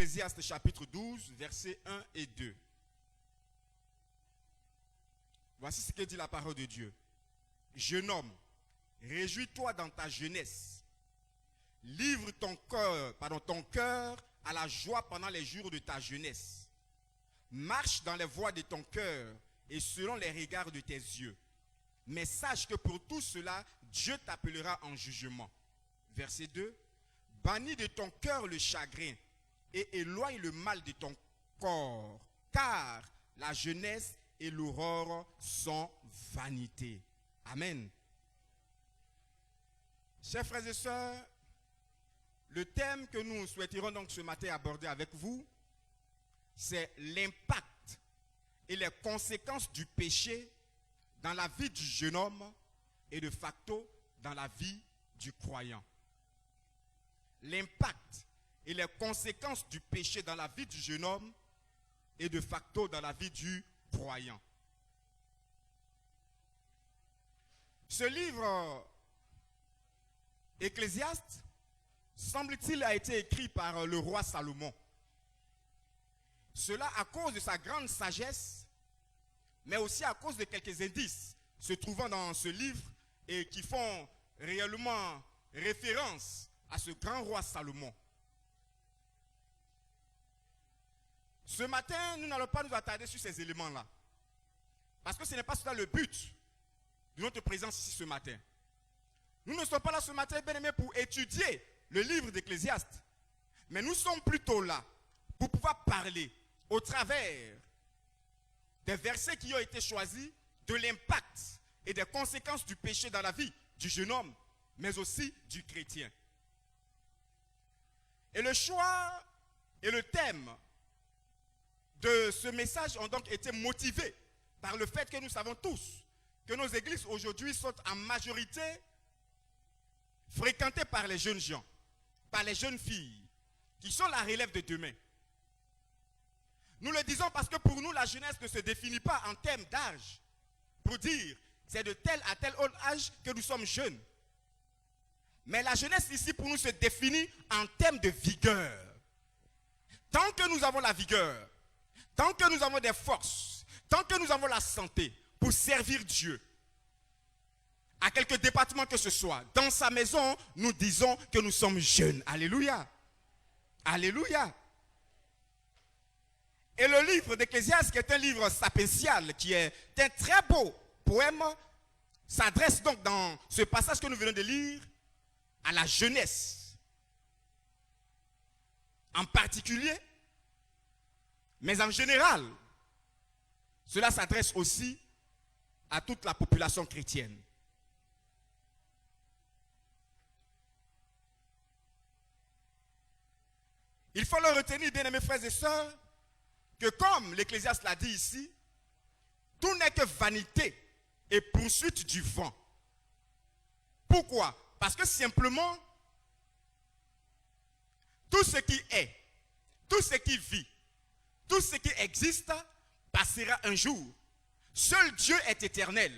Ecclésiaste chapitre 12, versets 1 et 2. Voici ce que dit la parole de Dieu. Jeune homme, réjouis-toi dans ta jeunesse. Livre ton cœur à la joie pendant les jours de ta jeunesse. Marche dans les voies de ton cœur et selon les regards de tes yeux. Mais sache que pour tout cela, Dieu t'appellera en jugement. Verset 2. Bannis de ton cœur le chagrin et éloigne le mal de ton corps, car la jeunesse et l'aurore sont vanité. Amen. Chers frères et sœurs, le thème que nous souhaiterons donc ce matin aborder avec vous, c'est l'impact et les conséquences du péché dans la vie du jeune homme et de facto dans la vie du croyant. L'impact et les conséquences du péché dans la vie du jeune homme et de facto dans la vie du croyant. Ce livre Ecclésiaste, semble-t-il, a été écrit par le roi Salomon. Cela à cause de sa grande sagesse, mais aussi à cause de quelques indices se trouvant dans ce livre et qui font réellement référence à ce grand roi Salomon. Ce matin, nous n'allons pas nous attarder sur ces éléments-là. Parce que ce n'est pas cela le but de notre présence ici ce matin. Nous ne sommes pas là ce matin, bien aimés, pour étudier le livre d'Ecclésiaste. Mais nous sommes plutôt là pour pouvoir parler au travers des versets qui ont été choisis de l'impact et des conséquences du péché dans la vie du jeune homme, mais aussi du chrétien. Et le choix et le thème de ce message ont donc été motivés par le fait que nous savons tous que nos églises aujourd'hui sont en majorité fréquentées par les jeunes gens, par les jeunes filles, qui sont la relève de demain. Nous le disons parce que pour nous, la jeunesse ne se définit pas en termes d'âge. Pour dire, c'est de tel à tel autre âge que nous sommes jeunes. Mais la jeunesse ici, pour nous, se définit en termes de vigueur. Tant que nous avons la vigueur, tant que nous avons des forces, tant que nous avons la santé pour servir Dieu, à quelque département que ce soit, dans sa maison, nous disons que nous sommes jeunes. Alléluia. Alléluia. Et le livre d'Ecclésiaste, qui est un livre sapétial, qui est un très beau poème, s'adresse donc dans ce passage que nous venons de lire à la jeunesse. En particulier, mais en général, cela s'adresse aussi à toute la population chrétienne. Il faut le retenir, bien aimés frères et sœurs, que comme l'Ecclésiaste l'a dit ici, tout n'est que vanité et poursuite du vent. Pourquoi? Parce que simplement, tout ce qui est, tout ce qui vit, tout ce qui existe passera un jour. Seul Dieu est éternel.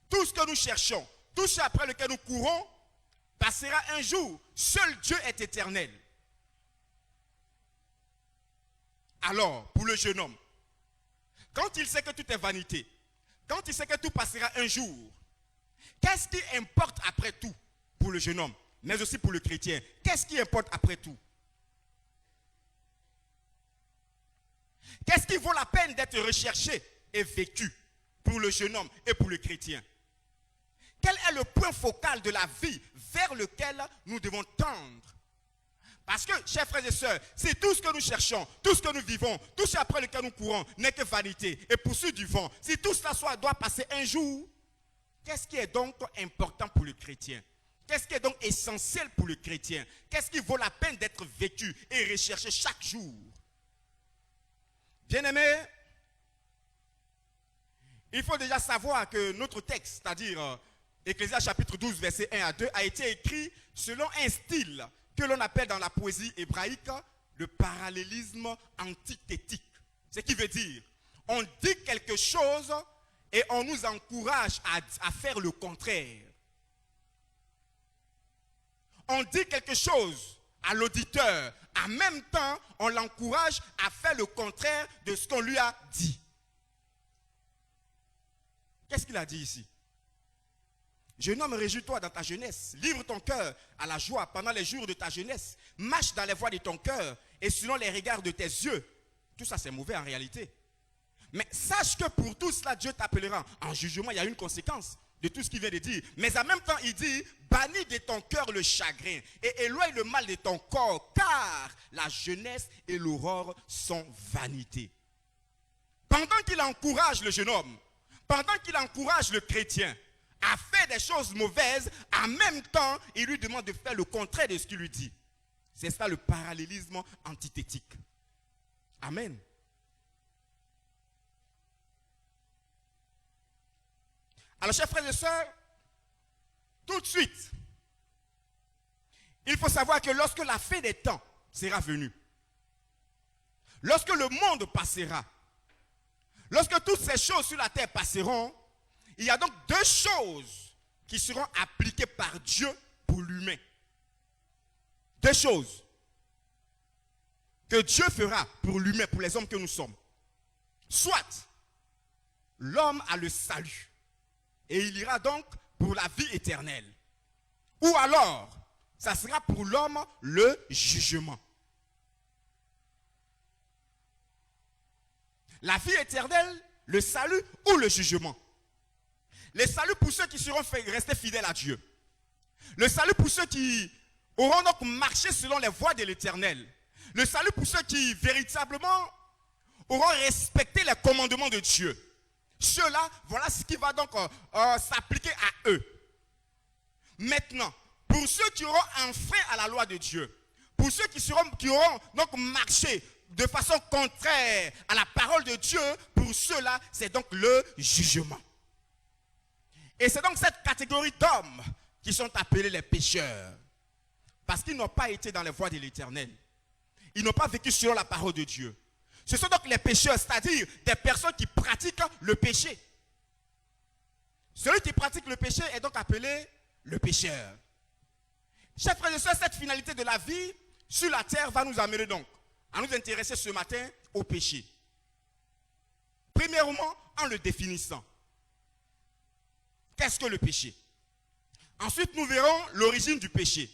Tout ce que nous cherchons, tout ce après lequel nous courons, passera un jour. Seul Dieu est éternel. Alors, pour le jeune homme, quand il sait que tout est vanité, quand il sait que tout passera un jour, qu'est-ce qui importe après tout pour le jeune homme, mais aussi pour le chrétien? Qu'est-ce qui importe après tout? Qu'est-ce qui vaut la peine d'être recherché et vécu pour le jeune homme et pour le chrétien? Quel est le point focal de la vie vers lequel nous devons tendre? Parce que, chers frères et sœurs, si tout ce que nous cherchons, tout ce que nous vivons, tout ce après lequel nous courons n'est que vanité et poursuite du vent, si tout cela doit passer un jour, qu'est-ce qui est donc important pour le chrétien? Qu'est-ce qui est donc essentiel pour le chrétien? Qu'est-ce qui vaut la peine d'être vécu et recherché chaque jour? Bien-aimés, il faut déjà savoir que notre texte, c'est-à-dire Ecclésiaste chapitre 12, versets 1 à 2, a été écrit selon un style que l'on appelle dans la poésie hébraïque le parallélisme antithétique. Ce qui veut dire, on dit quelque chose et on nous encourage à faire le contraire. On dit quelque chose à l'auditeur. En même temps, on l'encourage à faire le contraire de ce qu'on lui a dit. Qu'est-ce qu'il a dit ici? Jeune homme, réjouis-toi dans ta jeunesse. Livre ton cœur à la joie pendant les jours de ta jeunesse. Marche dans les voies de ton cœur et selon les regards de tes yeux. Tout ça, c'est mauvais en réalité. Mais sache que pour tout cela, Dieu t'appellera. En jugement, il y a une conséquence de tout ce qu'il vient de dire. Mais en même temps, il dit, bannis de ton cœur le chagrin et éloigne le mal de ton corps, car la jeunesse et l'aurore sont vanité. Pendant qu'il encourage le jeune homme, pendant qu'il encourage le chrétien à faire des choses mauvaises, en même temps, il lui demande de faire le contraire de ce qu'il lui dit. C'est ça le parallélisme antithétique. Amen. Alors, chers frères et sœurs, tout de suite, il faut savoir que lorsque la fin des temps sera venue, lorsque le monde passera, lorsque toutes ces choses sur la terre passeront, il y a donc deux choses qui seront appliquées par Dieu pour l'humain. Deux choses que Dieu fera pour l'humain, pour les hommes que nous sommes. Soit l'homme a le salut et il ira donc pour la vie éternelle. Ou alors, ça sera pour l'homme le jugement. La vie éternelle, le salut ou le jugement. Le salut pour ceux qui seront restés fidèles à Dieu. Le salut pour ceux qui auront donc marché selon les voies de l'Éternel. Le salut pour ceux qui véritablement auront respecté les commandements de Dieu. Ceux-là, voilà ce qui va donc s'appliquer à eux. Maintenant, pour ceux qui auront enfreint à la loi de Dieu, pour ceux qui auront donc marché de façon contraire à la parole de Dieu, pour ceux-là, c'est donc le jugement. Et c'est donc cette catégorie d'hommes qui sont appelés les pécheurs. Parce qu'ils n'ont pas été dans les voies de l'Éternel. Ils n'ont pas vécu selon la parole de Dieu. Ce sont donc les pécheurs, c'est-à-dire des personnes qui pratiquent le péché. Celui qui pratique le péché est donc appelé le pécheur. Chers frères et sœurs, cette finalité de la vie sur la terre va nous amener donc à nous intéresser ce matin au péché. Premièrement, en le définissant. Qu'est-ce que le péché? Ensuite, nous verrons l'origine du péché.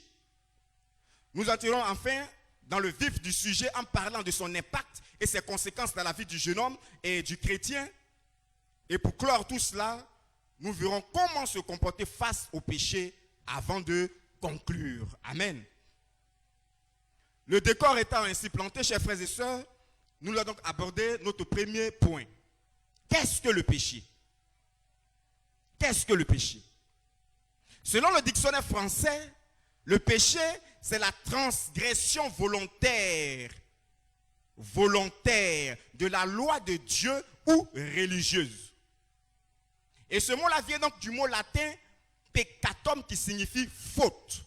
Nous entrerons enfin dans le vif du sujet en parlant de son impact et ses conséquences dans la vie du jeune homme et du chrétien. Et pour clore tout cela, nous verrons comment se comporter face au péché avant de conclure. Amen. Le décor étant ainsi planté, chers frères et sœurs, nous allons donc aborder notre premier point. Qu'est-ce que le péché? Qu'est-ce que le péché? Selon le dictionnaire français, le péché, c'est la transgression volontaire de la loi de Dieu ou religieuse. Et ce mot-là vient donc du mot latin peccatum qui signifie faute.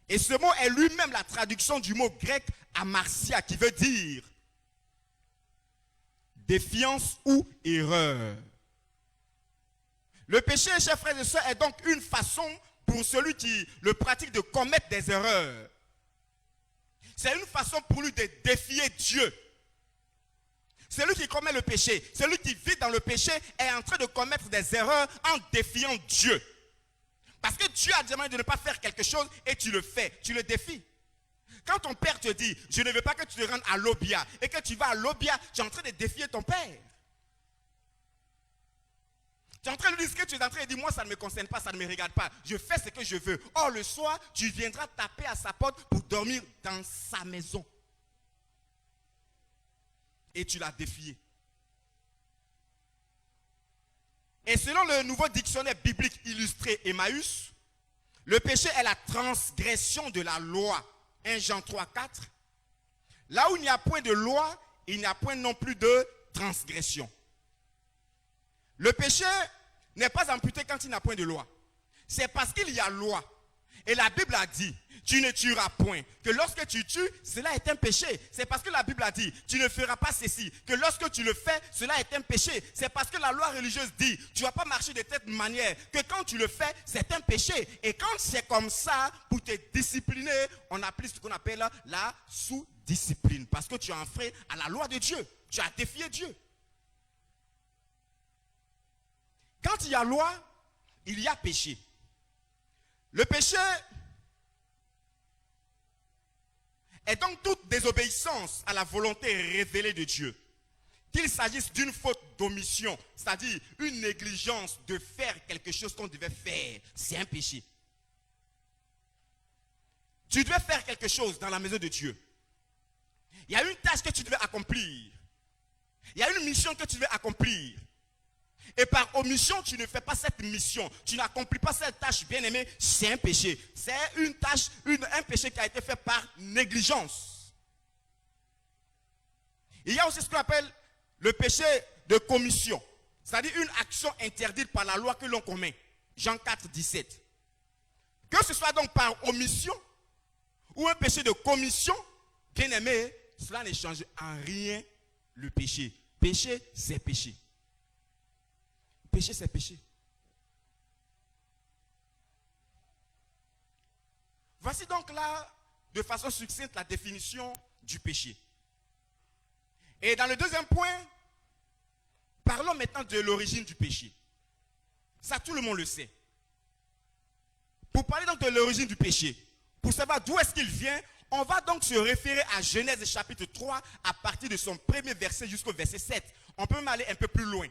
Et ce mot est lui-même la traduction du mot grec amartia qui veut dire défiance ou erreur. Le péché, chers frères et sœurs, est donc une façon pour celui qui le pratique de commettre des erreurs. C'est une façon pour lui de défier Dieu. Celui qui commet le péché, celui qui vit dans le péché est en train de commettre des erreurs en défiant Dieu. Parce que Dieu a demandé de ne pas faire quelque chose et tu le fais, tu le défies. Quand ton père te dit, je ne veux pas que tu te rendes à l'Obia et que tu vas à l'Obia, tu es en train de défier ton père. Tu es en train de lui dire ce que tu es en train de dire, moi ça ne me concerne pas, ça ne me regarde pas. Je fais ce que je veux. Or le soir, tu viendras taper à sa porte pour dormir dans sa maison. Et tu l'as défié. Et selon le nouveau dictionnaire biblique illustré Emmaüs, le péché est la transgression de la loi. 1 Jean 3, 4. Là où il n'y a point de loi, il n'y a point non plus de transgression. Le péché n'est pas amputé quand il n'y a point de loi. C'est parce qu'il y a loi. Et la Bible a dit, tu ne tueras point. Que lorsque tu tues, cela est un péché. C'est parce que la Bible a dit, tu ne feras pas ceci. Que lorsque tu le fais, cela est un péché. C'est parce que la loi religieuse dit, tu ne vas pas marcher de cette manière. Que quand tu le fais, c'est un péché. Et quand c'est comme ça, pour te discipliner, on applique ce qu'on appelle la sous-discipline. Parce que tu as enfreint à la loi de Dieu. Tu as défié Dieu. Quand il y a loi, il y a péché. Le péché est donc toute désobéissance à la volonté révélée de Dieu. Qu'il s'agisse d'une faute d'omission, c'est-à-dire une négligence de faire quelque chose qu'on devait faire, c'est un péché. Tu devais faire quelque chose dans la maison de Dieu. Il y a une tâche que tu devais accomplir. Il y a une mission que tu devais accomplir. Et par omission, tu ne fais pas cette mission. Tu n'accomplis pas cette tâche, bien aimé, c'est un péché. C'est une tâche, un péché qui a été fait par négligence. Il y a aussi ce qu'on appelle le péché de commission. C'est-à-dire une action interdite par la loi que l'on commet. Jean 4, 17. Que ce soit donc par omission ou un péché de commission, bien aimé, cela ne change en rien le péché. Péché, c'est péché. Péché, c'est péché. Voici donc là, de façon succincte, la définition du péché. Et dans le deuxième point, parlons maintenant de l'origine du péché. Ça, tout le monde le sait. Pour parler donc de l'origine du péché, pour savoir d'où est-ce qu'il vient, on va donc se référer à Genèse chapitre 3 à partir de son premier verset jusqu'au verset 7. On peut même aller un peu plus loin.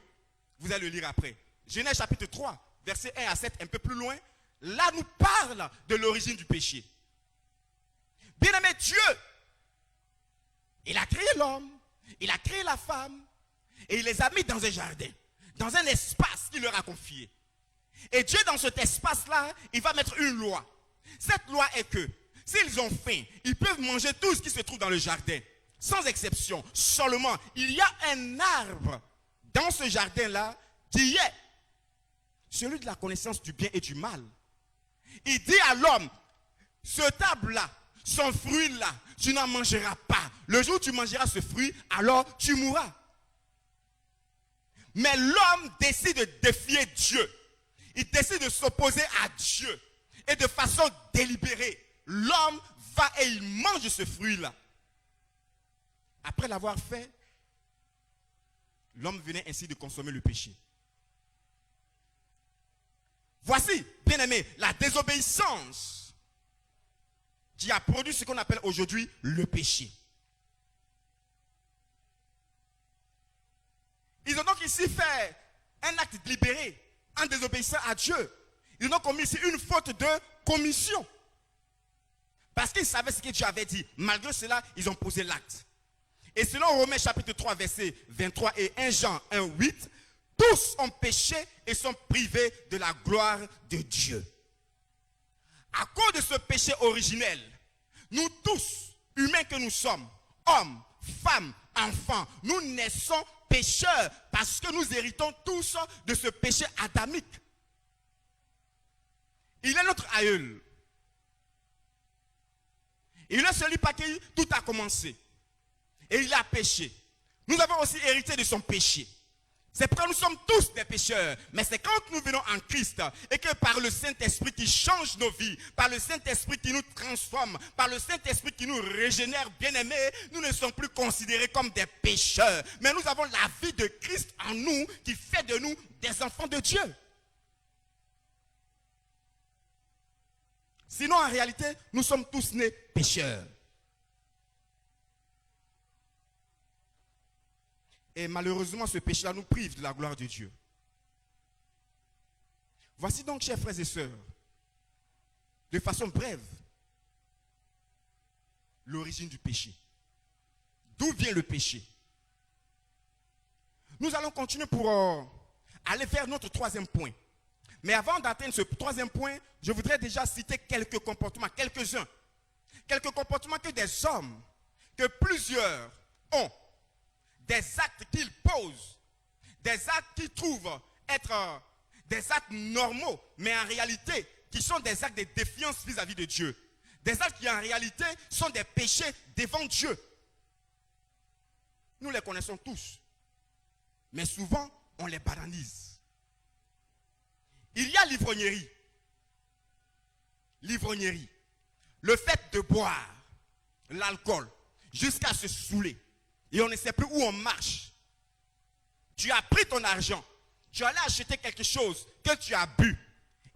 Vous allez le lire après. Genèse chapitre 3, verset 1 à 7, un peu plus loin. Là, nous parle de l'origine du péché. Bien-aimé, Dieu, il a créé l'homme, il a créé la femme, et il les a mis dans un jardin, dans un espace qu'il leur a confié. Et Dieu, dans cet espace-là, il va mettre une loi. Cette loi est que, s'ils ont faim, ils peuvent manger tout ce qui se trouve dans le jardin, sans exception. Seulement, il y a un arbre dans ce jardin-là qui est celui de la connaissance du bien et du mal. Il dit à l'homme, ce arbre-là, son fruit-là, tu n'en mangeras pas. Le jour où tu mangeras ce fruit, alors tu mourras. Mais l'homme décide de défier Dieu. Il décide de s'opposer à Dieu. Et de façon délibérée, l'homme va et il mange ce fruit-là. Après l'avoir fait, l'homme venait ainsi de consommer le péché. Voici, bien aimé, la désobéissance qui a produit ce qu'on appelle aujourd'hui le péché. Ils ont donc ici fait un acte délibéré en désobéissant à Dieu. Ils ont donc commis ici une faute de commission. Parce qu'ils savaient ce que Dieu avait dit. Malgré cela, ils ont posé l'acte. Et selon Romains chapitre 3, verset 23 et 1 Jean 1, 8, tous ont péché et sont privés de la gloire de Dieu. À cause de ce péché originel, nous tous, humains que nous sommes, hommes, femmes, enfants, nous naissons pécheurs parce que nous héritons tous de ce péché adamique. Il est notre aïeul. Il est celui par qui tout a commencé. Et il a péché. Nous avons aussi hérité de son péché. C'est pourquoi nous sommes tous des pécheurs. Mais c'est quand nous venons en Christ et que par le Saint-Esprit qui change nos vies, par le Saint-Esprit qui nous transforme, par le Saint-Esprit qui nous régénère, bien-aimés, nous ne sommes plus considérés comme des pécheurs. Mais nous avons la vie de Christ en nous qui fait de nous des enfants de Dieu. Sinon, en réalité, nous sommes tous nés pécheurs. Et malheureusement, ce péché-là nous prive de la gloire de Dieu. Voici donc, chers frères et sœurs, de façon brève, l'origine du péché. D'où vient le péché? Nous allons continuer pour aller vers notre troisième point. Mais avant d'atteindre ce troisième point, je voudrais déjà citer quelques comportements, quelques-uns. Quelques comportements que des hommes, que plusieurs ont. Des actes qu'ils posent, des actes qu'ils trouvent être des actes normaux, mais en réalité, qui sont des actes de défiance vis-à-vis de Dieu. Des actes qui en réalité sont des péchés devant Dieu. Nous les connaissons tous. Mais souvent, on les banalise. Il y a l'ivrognerie. L'ivrognerie. Le fait de boire l'alcool jusqu'à se saouler. Et on ne sait plus où on marche. Tu as pris ton argent. Tu allais acheter quelque chose que tu as bu.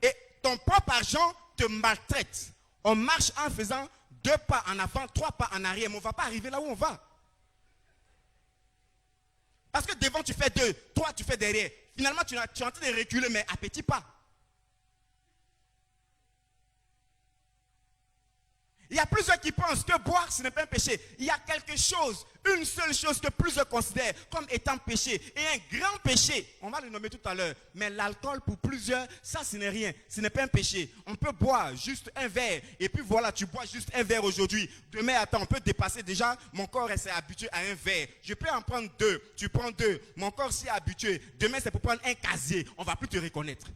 Et ton propre argent te maltraite. On marche en faisant 2 pas en avant, 3 pas en arrière. Mais on ne va pas arriver là où on va. Parce que devant tu fais 2, 3 tu fais derrière. Finalement tu es en train de reculer mais à petits pas. Il y a plusieurs qui pensent que boire ce n'est pas un péché. Il y a quelque chose, une seule chose que plusieurs considèrent comme étant péché. Et un grand péché, on va le nommer tout à l'heure. Mais l'alcool pour plusieurs, ça ce n'est rien. Ce n'est pas un péché. On peut boire juste un verre. Et puis voilà, tu bois juste un verre aujourd'hui. Demain, attends, on peut dépasser déjà. Mon corps s'est habitué à un verre. Je peux en prendre 2. Tu prends 2. Mon corps s'y est habitué. Demain, c'est pour prendre un casier. On ne va plus te reconnaître.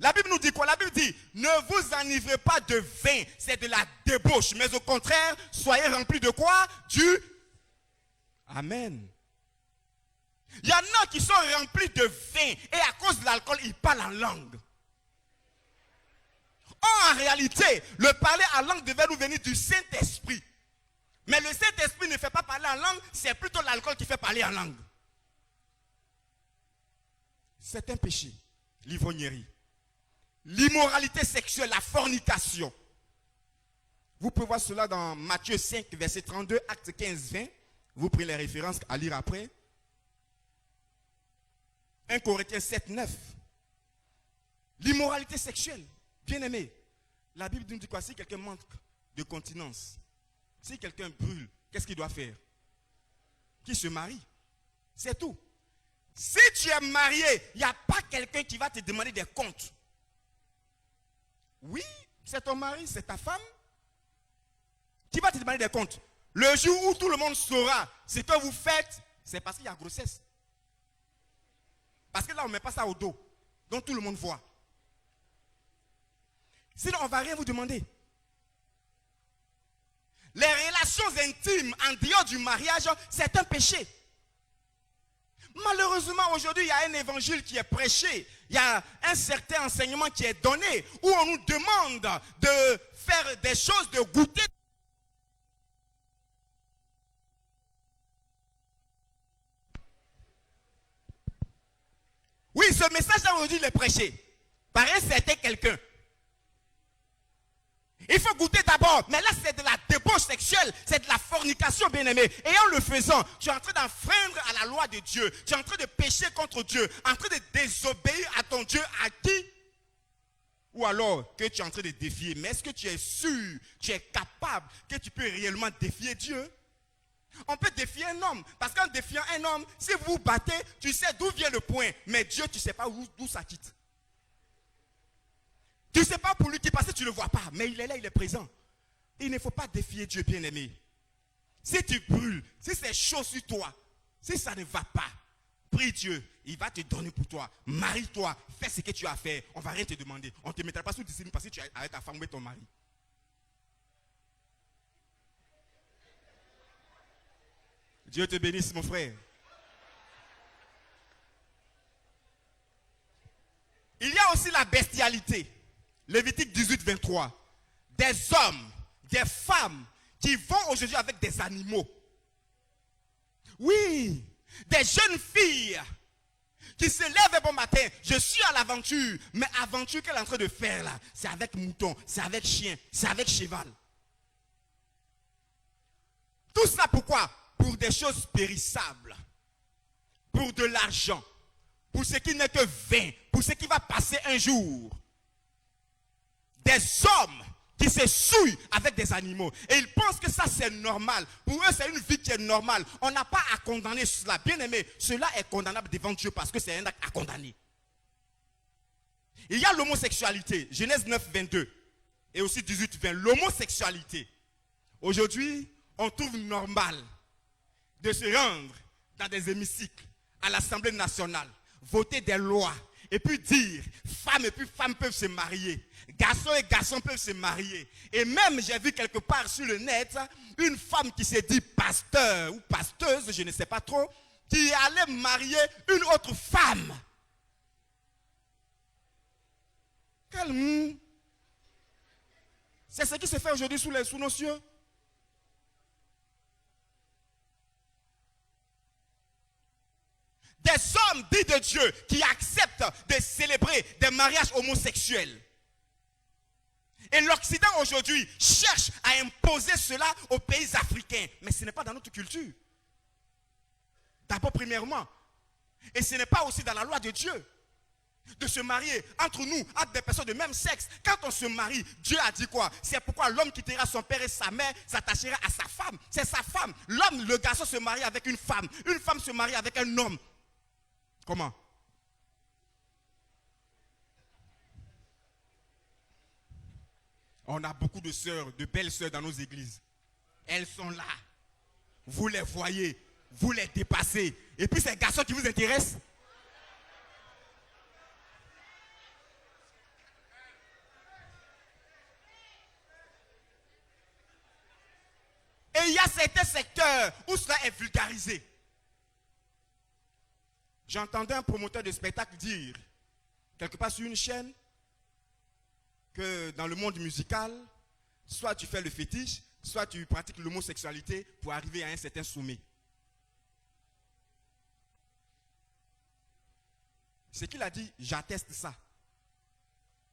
La Bible nous dit quoi? La Bible dit, ne vous enivrez pas de vin, c'est de la débauche. Mais au contraire, soyez remplis de quoi? Du Amen. Il y en a qui sont remplis de vin et à cause de l'alcool, ils parlent en langue. Or, en réalité, le parler en langue devait nous venir du Saint-Esprit. Mais le Saint-Esprit ne fait pas parler en langue, c'est plutôt l'alcool qui fait parler en langue. C'est un péché, l'ivrognerie. L'immoralité sexuelle, la fornication. Vous pouvez voir cela dans Matthieu 5, verset 32, Acte 15, 20. Vous prenez les références à lire après. 1 Corinthiens 7, 9. L'immoralité sexuelle. Bien aimé, la Bible nous dit quoi? Si quelqu'un manque de continence, si quelqu'un brûle, qu'est-ce qu'il doit faire? Qu'il se marie. C'est tout. Si tu es marié, il n'y a pas quelqu'un qui va te demander des comptes. Oui, c'est ton mari, c'est ta femme qui va te demander des comptes. Le jour où tout le monde saura ce que vous faites, c'est parce qu'il y a grossesse. Parce que là, on ne met pas ça au dos. Donc tout le monde voit. Sinon, on ne va rien vous demander. Les relations intimes en dehors du mariage, c'est un péché. Malheureusement, aujourd'hui, il y a un évangile qui est prêché. Il y a un certain enseignement qui est donné où on nous demande de faire des choses, de goûter. Oui, ce message-là aujourd'hui, il est prêché par un certain quelqu'un. Il faut goûter d'abord. Mais là, c'est de la débauche sexuelle. C'est de la fornication, bien-aimé. Et en le faisant, tu es en train d'enfreindre à la loi de Dieu. Tu es en train de pécher contre Dieu. En train de désobéir à ton Dieu à qui? Ou alors que tu es en train de défier. Mais est-ce que tu es sûr, tu es capable que tu peux réellement défier Dieu? On peut défier un homme. Parce qu'en défiant un homme, si vous vous battez, tu sais d'où vient le point. Mais Dieu, tu ne sais pas d'où ça quitte. Tu ne sais pas pour lui qui passe, tu ne le vois pas. Mais il est là, il est présent. Il ne faut pas défier Dieu, bien-aimé. Si tu brûles, si c'est chaud sur toi, si ça ne va pas, prie Dieu, il va te donner pour toi. Marie-toi, fais ce que tu as à faire. On ne va rien te demander. On ne te mettra pas sous discipline parce que tu es avec ta femme ou ton mari. Dieu te bénisse, mon frère. Il y a aussi la bestialité. Lévitique 18, 23. Des hommes, des femmes qui vont aujourd'hui avec des animaux. Oui, des jeunes filles qui se lèvent un bon matin. Je suis à l'aventure, mais aventure qu'elle est en train de faire là, c'est avec mouton, c'est avec chien, c'est avec cheval. Tout ça pourquoi? Pour des choses périssables, pour de l'argent, pour ce qui n'est que vain, pour ce qui va passer un jour. Des hommes qui se souillent avec des animaux. Et ils pensent que ça c'est normal. Pour eux c'est une vie qui est normale. On n'a pas à condamner cela. Bien aimé, cela est condamnable devant Dieu parce que c'est un acte à condamner. Il y a l'homosexualité. Genèse 9, 22. Et aussi 18, 20. L'homosexualité. Aujourd'hui, on trouve normal de se rendre dans des hémicycles à l'Assemblée nationale, voter des lois et puis dire, femme et puis femme peuvent se marier. Garçon et garçon peuvent se marier. Et même, j'ai vu quelque part sur le net, une femme qui s'est dit pasteur ou pasteuse, je ne sais pas trop, qui allait marier une autre femme. Calme. C'est ce qui se fait aujourd'hui sous nos cieux. Des hommes dits de Dieu qui acceptent de célébrer des mariages homosexuels. Et l'Occident aujourd'hui cherche à imposer cela aux pays africains. Mais ce n'est pas dans notre culture. D'abord, premièrement. Et ce n'est pas aussi dans la loi de Dieu. De se marier entre nous, entre des personnes de même sexe. Quand on se marie, Dieu a dit quoi? C'est pourquoi l'homme quittera son père et sa mère, s'attachera à sa femme. C'est sa femme. L'homme, le garçon se marie avec une femme se marie avec un homme. Comment? On a beaucoup de sœurs, de belles sœurs dans nos églises. Elles sont là. Vous les voyez, vous les dépassez. Et puis ces garçons qui vous intéressent. Et il y a certains secteurs où cela est vulgarisé. J'entendais un promoteur de spectacle dire, quelque part sur une chaîne, que dans le monde musical, soit tu fais le fétiche, soit tu pratiques l'homosexualité pour arriver à un certain sommet. Ce qu'il a dit, j'atteste ça.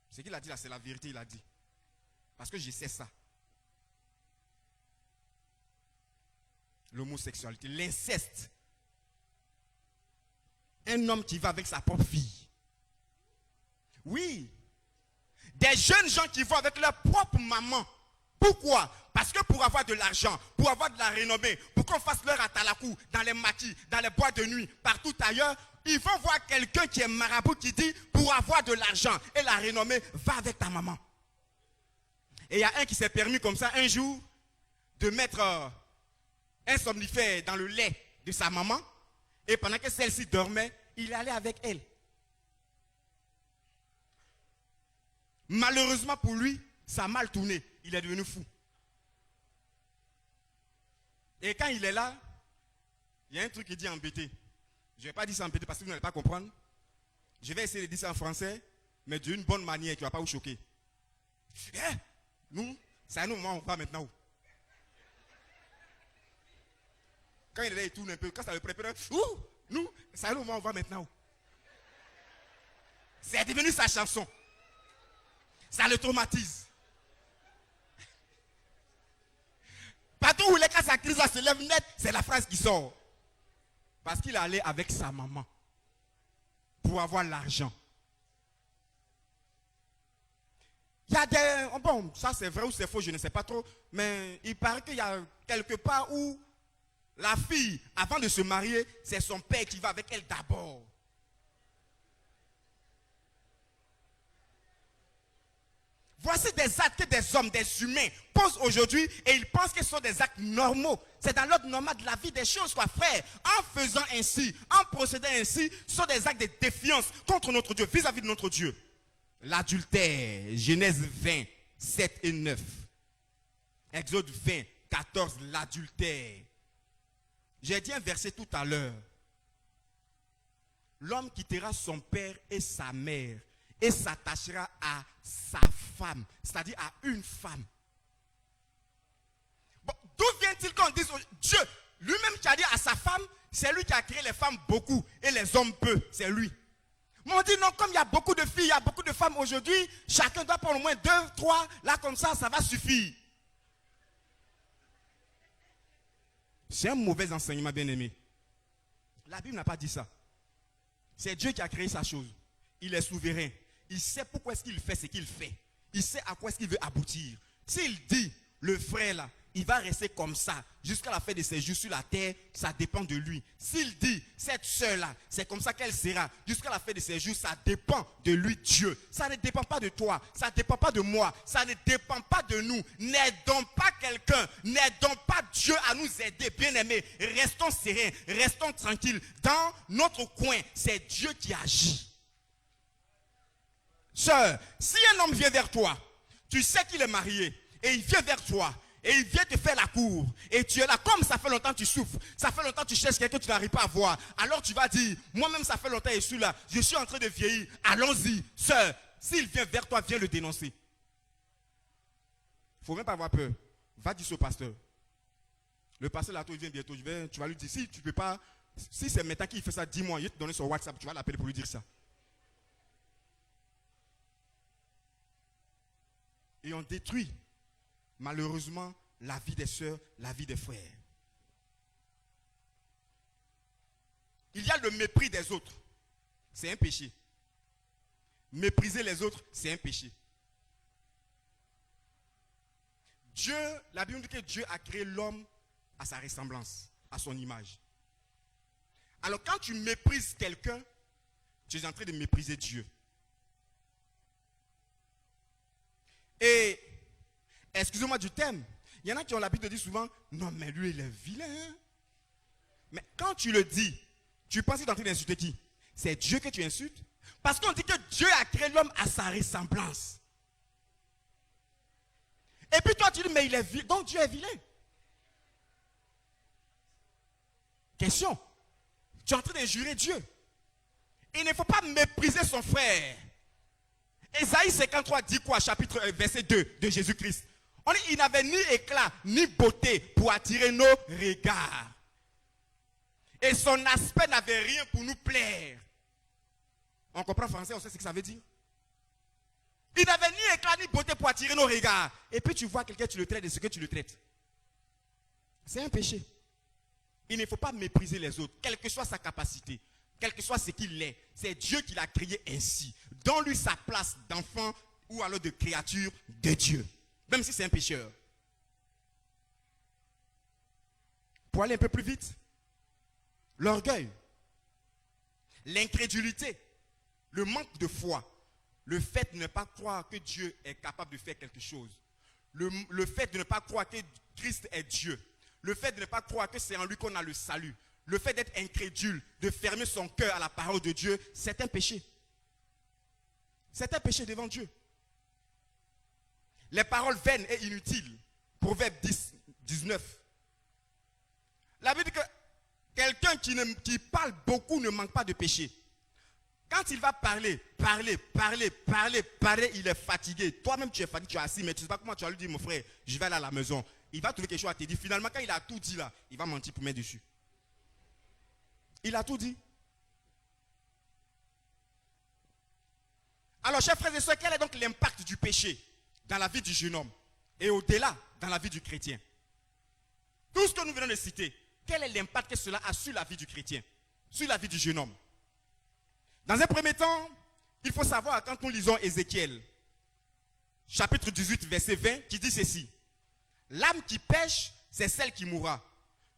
Ce qu'il a dit là, c'est la vérité, il a dit. Parce que je sais ça. L'homosexualité, l'inceste. Un homme qui va avec sa propre fille. Oui. Des jeunes gens qui vont avec leur propre maman. Pourquoi? Parce que pour avoir de l'argent, pour avoir de la renommée, pour qu'on fasse leur atalakou dans les maquis, dans les boîtes de nuit, partout ailleurs, ils vont voir quelqu'un qui est marabout qui dit, pour avoir de l'argent et la renommée, va avec ta maman. Et il y a un qui s'est permis comme ça un jour de mettre un somnifère dans le lait de sa maman. Et pendant que celle-ci dormait, il allait avec elle. Malheureusement pour lui, ça a mal tourné. Il est devenu fou. Et quand il est là, il y a un truc qui dit embêté. Je ne vais pas dire ça embêté parce que vous n'allez pas comprendre. Je vais essayer de dire ça en français, mais d'une bonne manière qui ne va pas vous choquer. Eh, nous, c'est à nous, on va maintenant où? Quand il est là, il tourne un peu. Quand ça le prépare, nous, c'est à nous, on va maintenant où? C'est devenu sa chanson. Ça le traumatise. Partout où les cas, sa crise se lève net, c'est la phrase qui sort. Parce qu'il allait avec sa maman pour avoir l'argent. Il y a des... Bon, ça c'est vrai ou c'est faux, je ne sais pas trop. Mais il paraît qu'il y a quelque part où la fille, avant de se marier, c'est son père qui va avec elle d'abord. Voici des actes que des hommes, des humains posent aujourd'hui et ils pensent que ce sont des actes normaux. C'est dans l'ordre normal de la vie des choses, quoi, frère. En faisant ainsi, en procédant ainsi, ce sont des actes de défiance contre notre Dieu, vis-à-vis de notre Dieu. L'adultère, Genèse 20, 7 et 9. Exode 20, 14, l'adultère. J'ai dit un verset tout à l'heure. L'homme quittera son père et sa mère et s'attachera à sa femme, c'est-à-dire à une femme. Bon, d'où vient-il qu'on dise Dieu, lui-même qui a dit à sa femme, c'est lui qui a créé les femmes beaucoup et les hommes peu, c'est lui. Mais on dit non, comme il y a beaucoup de filles, il y a beaucoup de femmes aujourd'hui, chacun doit prendre au moins 2, 3, là comme ça va suffire. C'est un mauvais enseignement, bien-aimé. La Bible n'a pas dit ça. C'est Dieu qui a créé sa chose. Il est souverain. Il sait pourquoi est-ce qu'il fait ce qu'il fait. Il sait à quoi est-ce qu'il veut aboutir. S'il dit, le frère là, il va rester comme ça jusqu'à la fin de ses jours sur la terre, ça dépend de lui. S'il dit, cette soeur là, c'est comme ça qu'elle sera jusqu'à la fin de ses jours, ça dépend de lui, Dieu. Ça ne dépend pas de toi, ça ne dépend pas de moi, ça ne dépend pas de nous. N'aidons pas quelqu'un, n'aidons pas Dieu à nous aider, bien-aimés. Restons sereins, restons tranquilles. Dans notre coin, c'est Dieu qui agit. Sœur, si un homme vient vers toi, tu sais qu'il est marié, et il vient vers toi, et il vient te faire la cour, et tu es là, comme ça fait longtemps que tu souffres, ça fait longtemps que tu cherches quelqu'un que tu n'arrives pas à voir, alors tu vas dire, moi-même ça fait longtemps que je suis là, je suis en train de vieillir, allons-y. Sœur, s'il vient vers toi, viens le dénoncer. Il ne faut même pas avoir peur. Va dire ça au pasteur. Le pasteur là, il vient bientôt, tu vas lui dire, si tu ne peux pas, si c'est maintenant qu'il fait ça, dis-moi, je vais te donner son WhatsApp, tu vas l'appeler pour lui dire ça. Et on détruit, malheureusement, la vie des sœurs, la vie des frères. Il y a le mépris des autres. C'est un péché. Mépriser les autres, c'est un péché. Dieu, la Bible dit que Dieu a créé l'homme à sa ressemblance, à son image. Alors quand tu méprises quelqu'un, tu es en train de mépriser Dieu. Et, excusez-moi du thème, il y en a qui ont l'habitude de dire souvent, non mais lui il est vilain. Mais quand tu le dis, tu penses que tu es en train d'insulter qui? C'est Dieu que tu insultes? Parce qu'on dit que Dieu a créé l'homme à sa ressemblance. Et puis toi tu dis, mais il est vilain, donc Dieu est vilain. Question, tu es en train d'injurer Dieu. Il ne faut pas mépriser son frère. Ésaïe 53 dit quoi, chapitre verset 2 de Jésus-Christ? On dit, il n'avait ni éclat, ni beauté pour attirer nos regards. Et son aspect n'avait rien pour nous plaire. On comprend français, on sait ce que ça veut dire. Il n'avait ni éclat, ni beauté pour attirer nos regards. Et puis tu vois quelqu'un, tu le traites de ce que tu le traites. C'est un péché. Il ne faut pas mépriser les autres, quelle que soit sa capacité. Quel que soit ce qu'il est, c'est Dieu qui l'a créé ainsi. Donne-lui sa place d'enfant ou alors de créature de Dieu. Même si c'est un pécheur. Pour aller un peu plus vite, l'orgueil, l'incrédulité, le manque de foi, le fait de ne pas croire que Dieu est capable de faire quelque chose, le fait de ne pas croire que Christ est Dieu, le fait de ne pas croire que c'est en lui qu'on a le salut, le fait d'être incrédule, de fermer son cœur à la parole de Dieu, c'est un péché. C'est un péché devant Dieu. Les paroles vaines et inutiles. Proverbe 10, 19. La Bible dit que quelqu'un qui parle beaucoup ne manque pas de péché. Quand il va parler, il est fatigué. Toi-même tu es fatigué, tu es assis, mais tu ne sais pas comment tu vas lui dire, mon frère, je vais aller à la maison. Il va trouver quelque chose à te dire. Finalement, quand il a tout dit là, il va mentir pour mettre dessus. Il a tout dit. Alors, chers frères et sœurs, quel est donc l'impact du péché dans la vie du jeune homme et au-delà dans la vie du chrétien? Tout ce que nous venons de citer, quel est l'impact que cela a sur la vie du chrétien, sur la vie du jeune homme? Dans un premier temps, il faut savoir, quand nous lisons Ézéchiel, chapitre 18, verset 20, qui dit ceci: l'âme qui pêche, c'est celle qui mourra.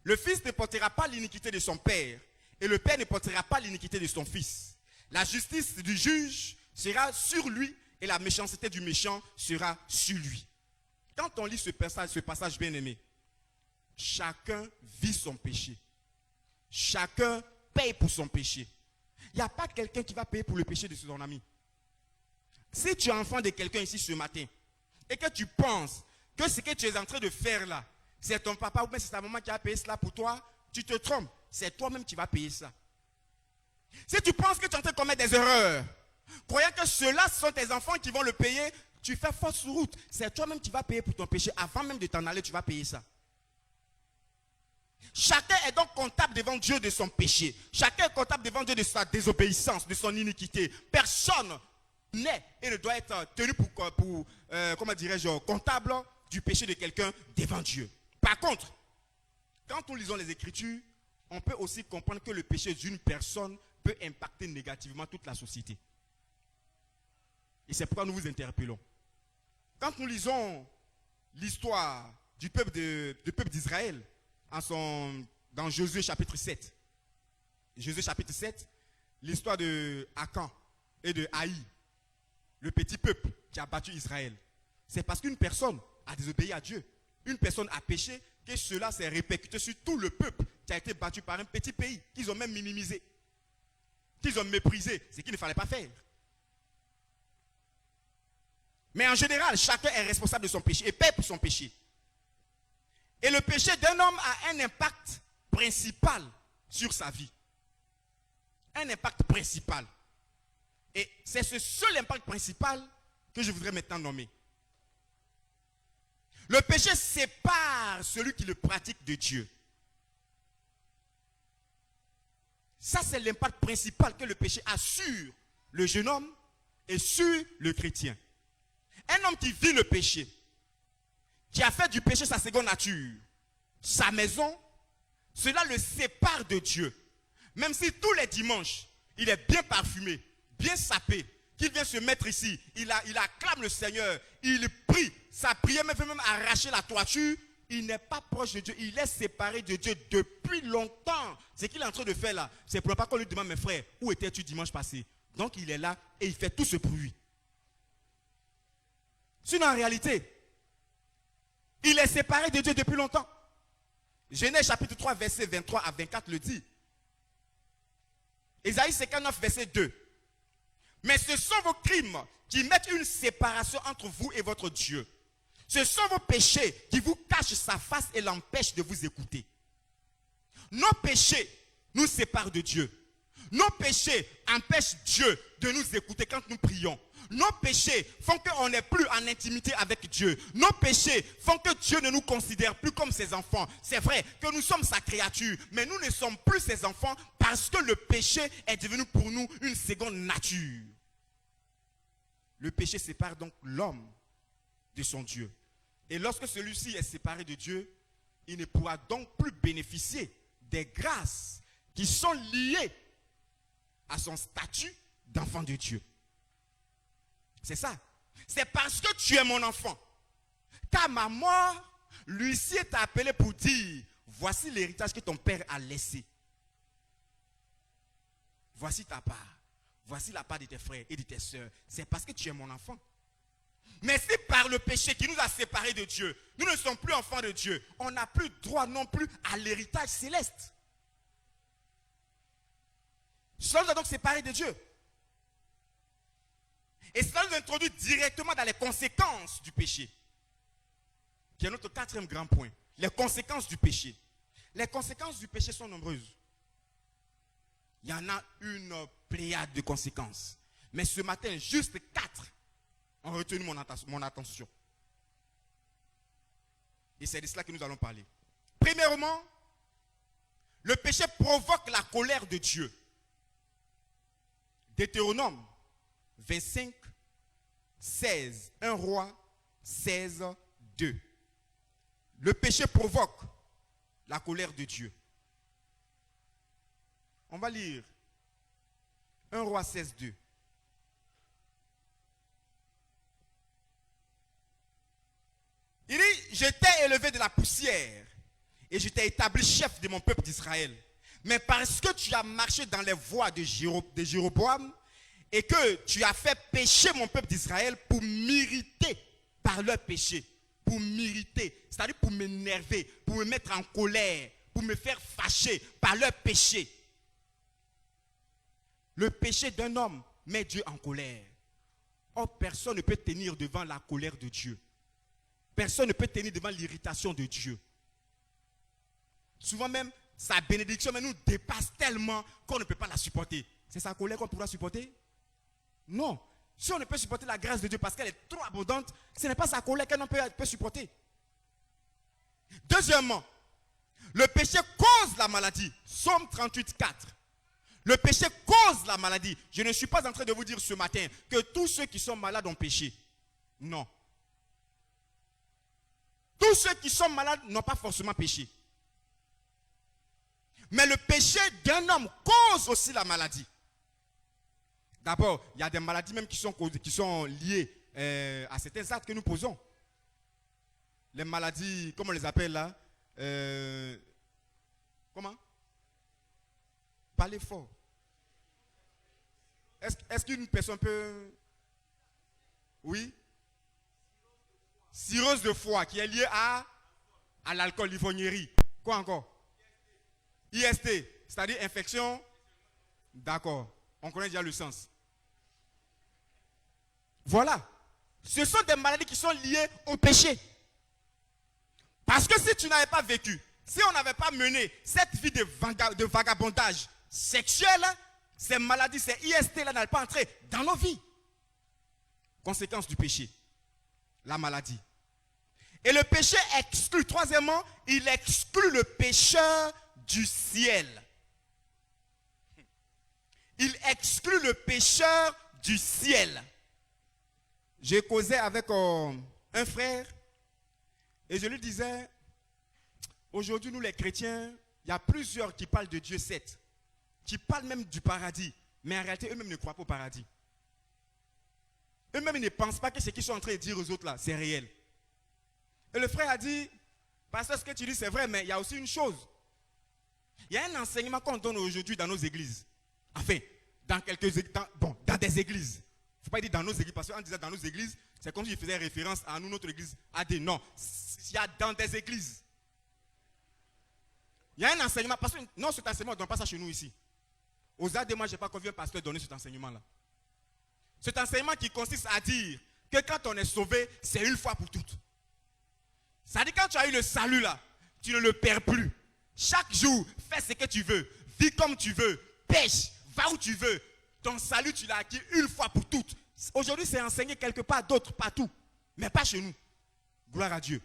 Le fils ne portera pas l'iniquité de son père, et le père ne portera pas l'iniquité de son fils. La justice du juge sera sur lui, et la méchanceté du méchant sera sur lui. Quand on lit ce passage bien aimé, chacun vit son péché. Chacun paye pour son péché. Il n'y a pas quelqu'un qui va payer pour le péché de son ami. Si tu es enfant de quelqu'un ici ce matin, et que tu penses que ce que tu es en train de faire là, c'est ton papa ou bien c'est ta maman qui a payé cela pour toi, tu te trompes. C'est toi-même qui vas payer ça. Si tu penses que tu es en train de commettre des erreurs, croyant que ceux-là sont tes enfants qui vont le payer, tu fais fausse route. C'est toi-même qui vas payer pour ton péché. Avant même de t'en aller, tu vas payer ça. Chacun est donc comptable devant Dieu de son péché. Chacun est comptable devant Dieu de sa désobéissance, de son iniquité. Personne n'est et ne doit être tenu pour comment dirais-je, comptable du péché de quelqu'un devant Dieu. Par contre, quand nous lisons les Écritures, on peut aussi comprendre que le péché d'une personne peut impacter négativement toute la société. Et c'est pourquoi nous vous interpellons. Quand nous lisons l'histoire du peuple d'Israël, dans Josué chapitre 7, Josué chapitre 7, l'histoire de Akan et de Haï, le petit peuple qui a battu Israël. C'est parce qu'une personne a désobéi à Dieu. Une personne a péché, que cela s'est répercuté sur tout le peuple qui a été battu par un petit pays, qu'ils ont même minimisé, qu'ils ont méprisé, ce qu'il ne fallait pas faire. Mais en général, chacun est responsable de son péché et paie pour son péché. Et le péché d'un homme a un impact principal sur sa vie. Un impact principal. Et c'est ce seul impact principal que je voudrais maintenant nommer. Le péché sépare celui qui le pratique de Dieu. Ça, c'est l'impact principal que le péché a sur le jeune homme et sur le chrétien. Un homme qui vit le péché, qui a fait du péché sa seconde nature, sa maison, cela le sépare de Dieu. Même si tous les dimanches, il est bien parfumé, bien sapé, qu'il vient se mettre ici, il acclame le Seigneur, il prie, sa prière me fait même arracher la toiture, il n'est pas proche de Dieu, il est séparé de Dieu depuis longtemps. Ce qu'il est en train de faire là, c'est pour ne pas qu'on lui demande, mes frères, où étais-tu dimanche passé? Donc il est là et il fait tout ce bruit. Sinon en réalité, il est séparé de Dieu depuis longtemps. Genèse chapitre 3, verset 23 à 24 le dit. Ésaïe 59, verset 2. Mais ce sont vos crimes qui mettent une séparation entre vous et votre Dieu. Ce sont vos péchés qui vous cachent sa face et l'empêchent de vous écouter. Nos péchés nous séparent de Dieu. Nos péchés empêchent Dieu de nous écouter quand nous prions. Nos péchés font qu'on n'est plus en intimité avec Dieu. Nos péchés font que Dieu ne nous considère plus comme ses enfants. C'est vrai que nous sommes sa créature, mais nous ne sommes plus ses enfants parce que le péché est devenu pour nous une seconde nature. Le péché sépare donc l'homme de son Dieu. Et lorsque celui-ci est séparé de Dieu, il ne pourra donc plus bénéficier des grâces qui sont liées à son statut d'enfant de Dieu. C'est ça. C'est parce que tu es mon enfant qu'à ma mort, l'huissier t'a appelé pour dire, voici l'héritage que ton père a laissé. Voici ta part. Voici la part de tes frères et de tes sœurs. C'est parce que tu es mon enfant. Mais si par le péché qui nous a séparés de Dieu, nous ne sommes plus enfants de Dieu, on n'a plus droit non plus à l'héritage céleste. Cela nous a donc séparés de Dieu. Et cela nous introduit directement dans les conséquences du péché, qui est notre quatrième grand point. Les conséquences du péché. Les conséquences du péché sont nombreuses. Il y en a une pléiade de conséquences. Mais ce matin, juste 4 ont retenu mon attention. Et c'est de cela que nous allons parler. Premièrement, le péché provoque la colère de Dieu. Deutéronome 25, 16. 1 Roi 16, 2. Le péché provoque la colère de Dieu. On va lire 1 Roi 16, 2. Il dit, je t'ai élevé de la poussière et je t'ai établi chef de mon peuple d'Israël. Mais parce que tu as marché dans les voies de Jéroboam et que tu as fait pécher mon peuple d'Israël pour m'irriter par leur péché. Pour m'irriter, c'est-à-dire pour m'énerver, pour me mettre en colère, pour me faire fâcher par leur péché. Le péché d'un homme met Dieu en colère. Or, personne ne peut tenir devant la colère de Dieu. Personne ne peut tenir devant l'irritation de Dieu. Souvent même, sa bénédiction nous dépasse tellement qu'on ne peut pas la supporter. C'est sa colère qu'on pourra supporter? Non. Si on ne peut supporter la grâce de Dieu parce qu'elle est trop abondante, ce n'est pas sa colère qu'elle peut supporter. Deuxièmement, le péché cause la maladie. Psaume 38, 4. Le péché cause la maladie. Je ne suis pas en train de vous dire ce matin que tous ceux qui sont malades ont péché. Non. Tous ceux qui sont malades n'ont pas forcément péché. Mais le péché d'un homme cause aussi la maladie. D'abord, il y a des maladies même qui sont liées à certains actes que nous posons. Les maladies, comment on les appelle là? Comment? Parlez fort. Est-ce qu'une personne peut... Oui? Cirrhose de foie qui est liée à l'alcool, l'ivrognerie. Quoi encore? IST, c'est-à-dire infection. D'accord. On connaît déjà le sens. Voilà. Ce sont des maladies qui sont liées au péché. Parce que si tu n'avais pas vécu, si on n'avait pas mené cette vie de vagabondage sexuel, ces maladies, ces IST-là n'allaient pas entrer dans nos vies. Conséquence du péché, la maladie. Et le péché exclut, troisièmement, il exclut le pécheur du ciel. Il exclut le pécheur du ciel. J'ai causé avec un frère et je lui disais, aujourd'hui nous les chrétiens, il y a plusieurs qui parlent de Dieu 7, qui parlent même du paradis, mais en réalité eux-mêmes ne croient pas au paradis. Eux-mêmes ne pensent pas que ce qu'ils sont en train de dire aux autres là, c'est réel. Et le frère a dit, pasteur, ce que tu dis c'est vrai, mais il y a aussi une chose. Il y a un enseignement qu'on donne aujourd'hui dans nos églises. Enfin, dans des églises. Il ne faut pas dire dans nos églises, parce qu'en disant dans nos églises, c'est comme si je faisais référence à nous, notre église AD. Non, il y a dans des églises. Il y a un enseignement, parce que non, cet enseignement, on ne donne pas ça chez nous ici. Aux AD, moi, je n'ai pas connu un pasteur donner cet enseignement-là. Cet enseignement qui consiste à dire que quand on est sauvé, c'est une fois pour toutes. Ça dit quand tu as eu le salut là, tu ne le perds plus. Chaque jour, fais ce que tu veux, vis comme tu veux, pêche, va où tu veux. Ton salut, tu l'as acquis une fois pour toutes. Aujourd'hui, c'est enseigné quelque part d'autre, partout, mais pas chez nous. Gloire à Dieu.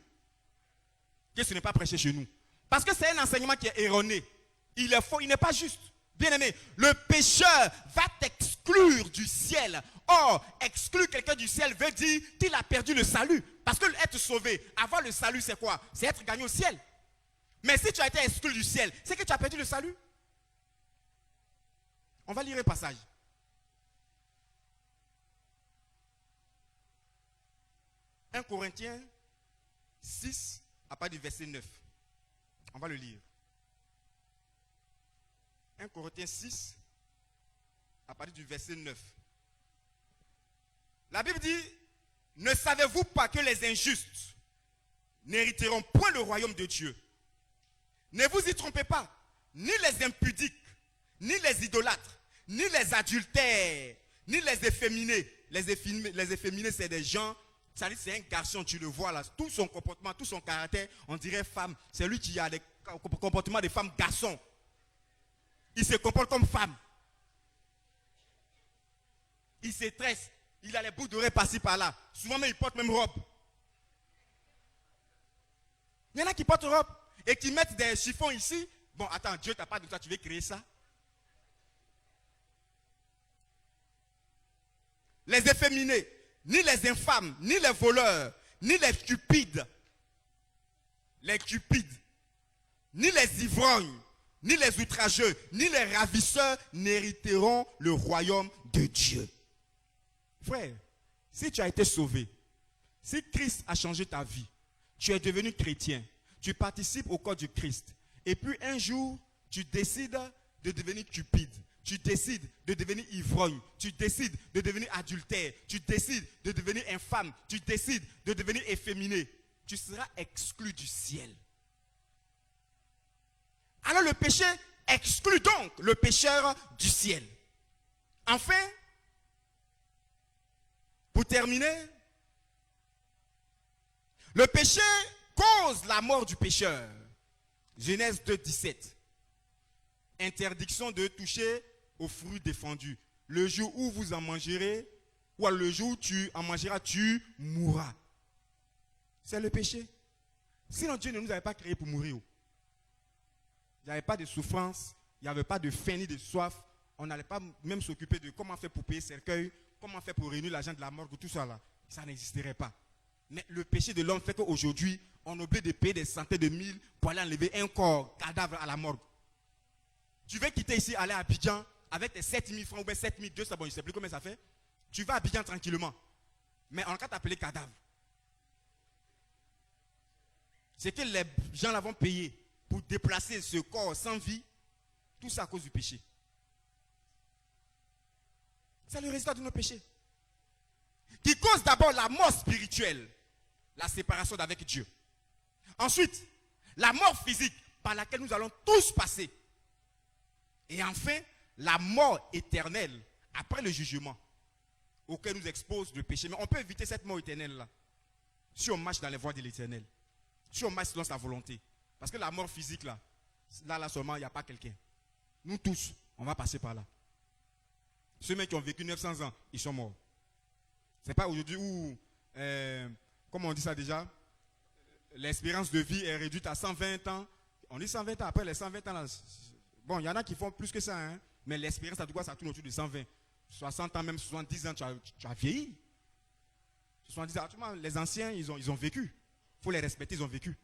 Que ce n'est pas prêché chez nous. Parce que c'est un enseignement qui est erroné. Il est faux, il n'est pas juste. Bien aimé, le pécheur va t'exclure du ciel. Or, exclure quelqu'un du ciel veut dire qu'il a perdu le salut. Parce que être sauvé, avoir le salut, c'est quoi? C'est être gagné au ciel. Mais si tu as été exclu du ciel, c'est que tu as perdu le salut. On va lire un passage. 1 Corinthiens 6, à partir du verset 9. On va le lire. 1 Corinthiens 6, à partir du verset 9. La Bible dit, ne savez-vous pas que les injustes n'hériteront point le royaume de Dieu? Ne vous y trompez pas, ni les impudiques, ni les idolâtres, ni les adultères, ni les efféminés. Les efféminés, c'est des gens, c'est un garçon, tu le vois là, tout son comportement, tout son caractère, on dirait femme. C'est lui qui a des comportements de femme garçon. Il se comporte comme femme. Il se tresse. Il a les boucles d'oreilles par-ci par-là. Souvent même, il porte même robe. Il y en a qui portent robe et qui mettent des chiffons ici. Bon, attends, Dieu t'a pas de toi, tu veux créer ça? Les efféminés, ni les infâmes, ni les voleurs, ni les cupides, ni les ivrognes, ni les outrageux, ni les ravisseurs n'hériteront le royaume de Dieu. Frère, si tu as été sauvé, si Christ a changé ta vie, tu es devenu chrétien, tu participes au corps du Christ, et puis un jour, tu décides de devenir cupide, tu décides de devenir ivrogne, tu décides de devenir adultère, tu décides de devenir infâme, tu décides de devenir efféminé, tu seras exclu du ciel. Alors le péché exclut donc le pécheur du ciel. Enfin, pour terminer, le péché cause la mort du pécheur. Genèse 2, 17. Interdiction de toucher aux fruits défendus. Le jour où vous en mangerez, ou le jour où tu en mangeras, tu mourras. C'est le péché. Sinon Dieu ne nous avait pas créés pour mourir. Il n'y avait pas de souffrance, il n'y avait pas de faim ni de soif. On n'allait pas même s'occuper de comment faire pour payer cercueil, comment faire pour réunir l'argent de la morgue, tout ça là. Ça n'existerait pas. Mais le péché de l'homme fait qu'aujourd'hui, on oublie de payer des centaines de mille pour aller enlever un corps, cadavre à la morgue. Tu veux quitter ici, aller à Abidjan avec tes 7 000 francs ou bien 7 200, bon, je ne sais plus combien ça fait. Tu vas à Abidjan tranquillement. Mais on va t'appeler cadavre. C'est que les gens l'avont payé pour déplacer ce corps sans vie, tout ça à cause du péché. C'est le résultat de nos péchés. Qui cause d'abord la mort spirituelle, la séparation d'avec Dieu. Ensuite, la mort physique par laquelle nous allons tous passer. Et enfin, la mort éternelle après le jugement. auquel nous expose le péché. Mais on peut éviter cette mort éternelle-là si on marche dans les voies de l'éternel. Si on marche selon sa volonté. Parce que la mort physique, là seulement, il n'y a pas quelqu'un. Nous tous, on va passer par là. Ceux qui ont vécu 900 ans, ils sont morts. Ce n'est pas aujourd'hui où, comment on dit ça déjà, l'espérance de vie est réduite à 120 ans. On dit 120 ans, après les 120 ans, là, bon, il y en a qui font plus que ça, hein, mais l'espérance, ça tourne autour de 120. 60 ans, même 70 ans, tu as vieilli. 70 ans, les anciens, ils ont vécu. Il faut les respecter, ils ont vécu.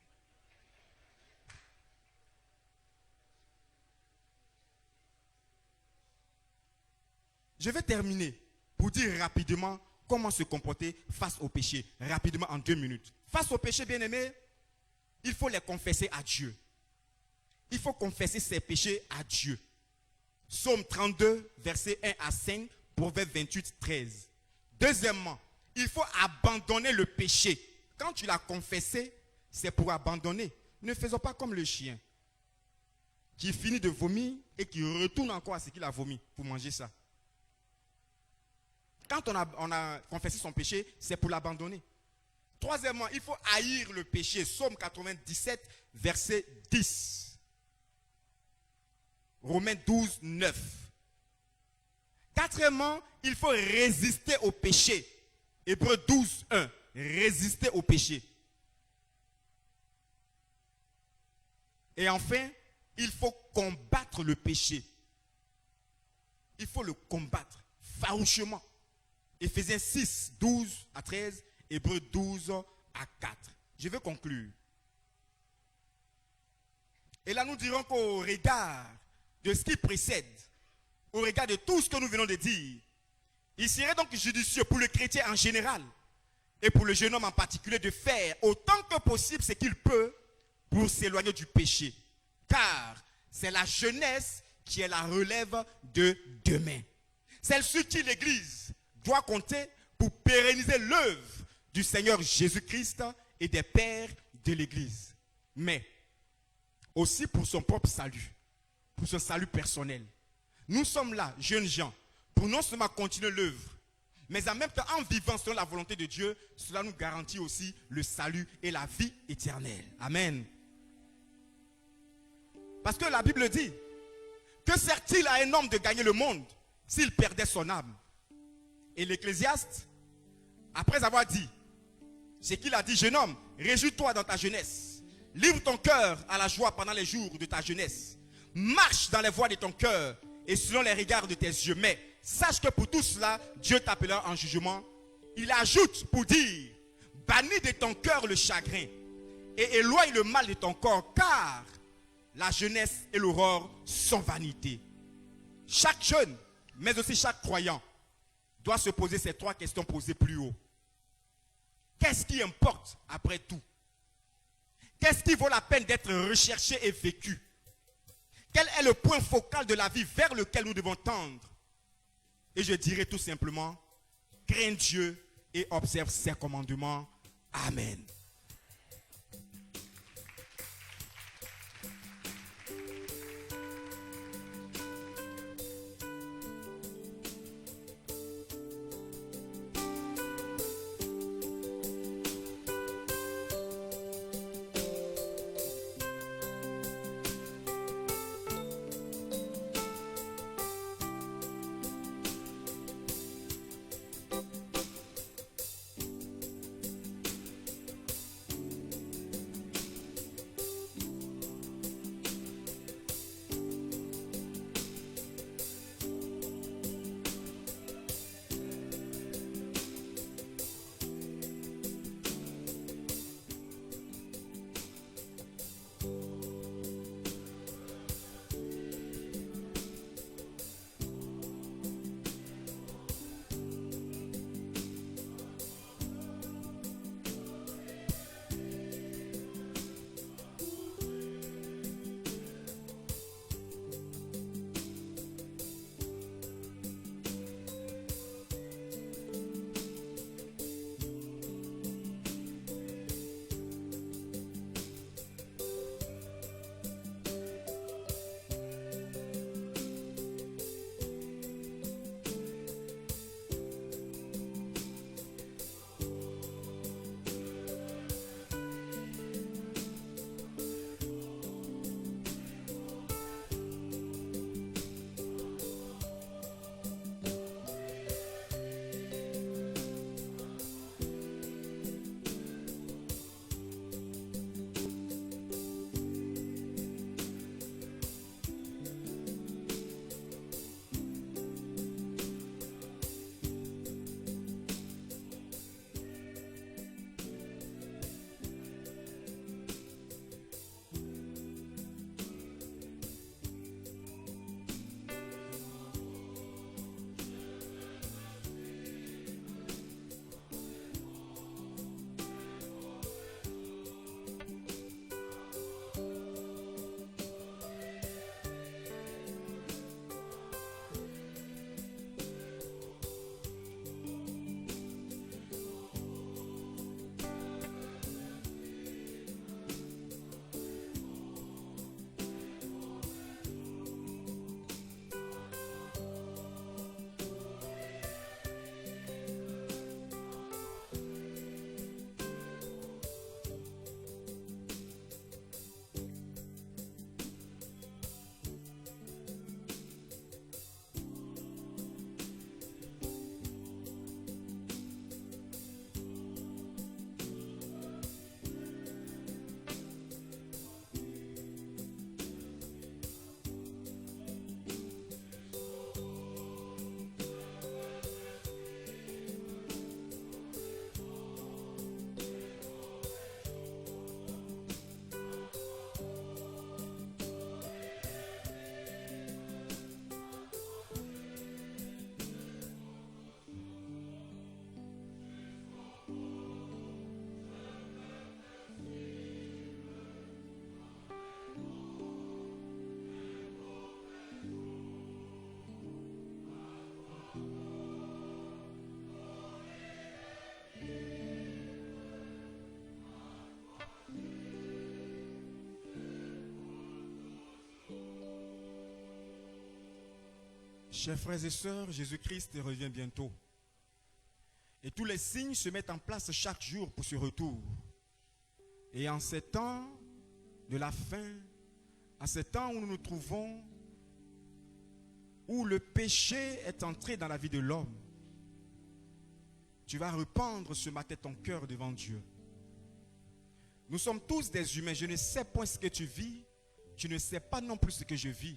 Je vais terminer pour dire rapidement comment se comporter face au péché. Rapidement, en 2 minutes. Face au péché, bien-aimé, il faut les confesser à Dieu. Il faut confesser ses péchés à Dieu. Psaume 32, versets 1 à 5, Proverbe 28, 13. Deuxièmement, il faut abandonner le péché. Quand tu l'as confessé, c'est pour abandonner. Ne faisons pas comme le chien qui finit de vomir et qui retourne encore à ce qu'il a vomi pour manger ça. Quand on a confessé son péché, c'est pour l'abandonner. Troisièmement, il faut haïr le péché. Psaume 97, verset 10. Romains 12, 9. Quatrièmement, il faut résister au péché. Hébreux 12, 1. Résister au péché. Et enfin, il faut combattre le péché. Il faut le combattre farouchement. Éphésiens 6, 12 à 13, Hébreux 12 à 4. Je vais conclure. Et là, nous dirons qu'au regard de ce qui précède, au regard de tout ce que nous venons de dire, il serait donc judicieux pour le chrétien en général et pour le jeune homme en particulier de faire autant que possible ce qu'il peut pour s'éloigner du péché. Car c'est la jeunesse qui est la relève de demain. Celle sur qui l'Église doit compter pour pérenniser l'œuvre du Seigneur Jésus-Christ et des pères de l'Église. Mais aussi pour son propre salut, pour son salut personnel. Nous sommes là, jeunes gens, pour non seulement continuer l'œuvre, mais en même temps, en vivant selon la volonté de Dieu, cela nous garantit aussi le salut et la vie éternelle. Amen. Parce que la Bible dit, que sert-il à un homme de gagner le monde s'il perdait son âme? Et l'Ecclésiaste, après avoir dit ce qu'il a dit, jeune homme, réjouis-toi dans ta jeunesse. Livre ton cœur à la joie pendant les jours de ta jeunesse. Marche dans les voies de ton cœur et selon les regards de tes yeux. Mais sache que pour tout cela, Dieu t'appellera en jugement. Il ajoute pour dire, bannis de ton cœur le chagrin et éloigne le mal de ton corps, car la jeunesse et l'aurore sont vanité. Chaque jeune, mais aussi chaque croyant, doit se poser ces 3 questions posées plus haut. Qu'est-ce qui importe après tout? Qu'est-ce qui vaut la peine d'être recherché et vécu? Quel est le point focal de la vie vers lequel nous devons tendre? Et je dirais tout simplement, crains Dieu et observe ses commandements. Amen. Chers frères et sœurs, Jésus-Christ revient bientôt. Et tous les signes se mettent en place chaque jour pour ce retour. Et en ces temps de la fin, en ces temps où nous nous trouvons, où le péché est entré dans la vie de l'homme, tu vas répandre ce matin ton cœur devant Dieu. Nous sommes tous des humains. Je ne sais pas ce que tu vis. Tu ne sais pas non plus ce que je vis.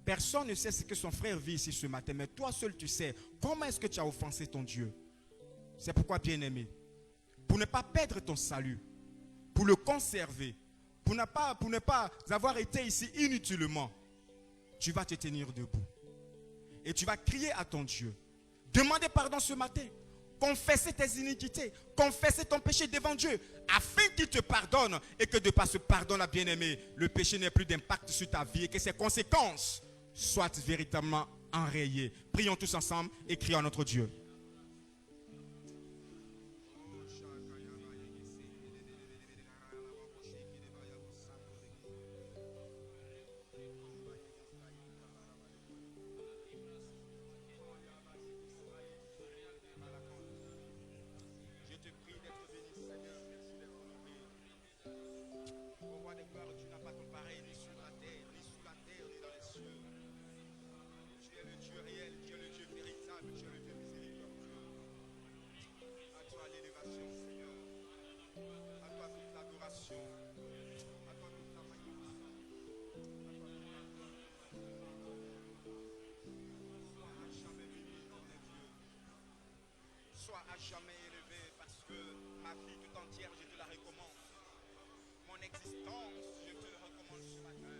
Personne ne sait ce que son frère vit ici ce matin. Mais toi seul tu sais. Comment est-ce que tu as offensé ton Dieu? C'est pourquoi, bien-aimé, pour ne pas perdre ton salut, pour le conserver, pour ne pas avoir été ici inutilement, tu vas te tenir debout. Et tu vas crier à ton Dieu. Demander pardon ce matin. Confesser tes iniquités, confesser ton péché devant Dieu, afin qu'il te pardonne et que de par ce pardon-là, bien-aimé, le péché n'ait plus d'impact sur ta vie et que ses conséquences soient véritablement enrayées. Prions tous ensemble et crions à notre Dieu. Sois à jamais élevé parce que ma vie tout entière, je te la recommande. Mon existence, je te le recommande ce matin.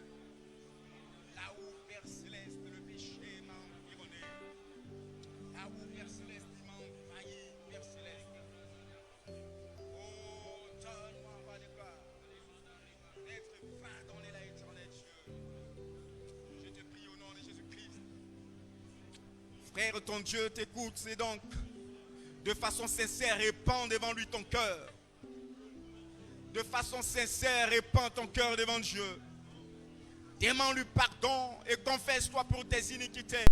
Là où, Père Céleste, le péché m'a environné. Là où, Père Céleste, il m'a envahi, Père Céleste. Oh, donne-moi, va de gloire, d'être pardonné là, éternel Dieu. Je te prie au nom de Jésus-Christ. Frère, ton Dieu t'écoute, c'est donc de façon sincère, répands devant lui ton cœur. De façon sincère, répands ton cœur devant Dieu. Demande-lui pardon et confesse-toi pour tes iniquités.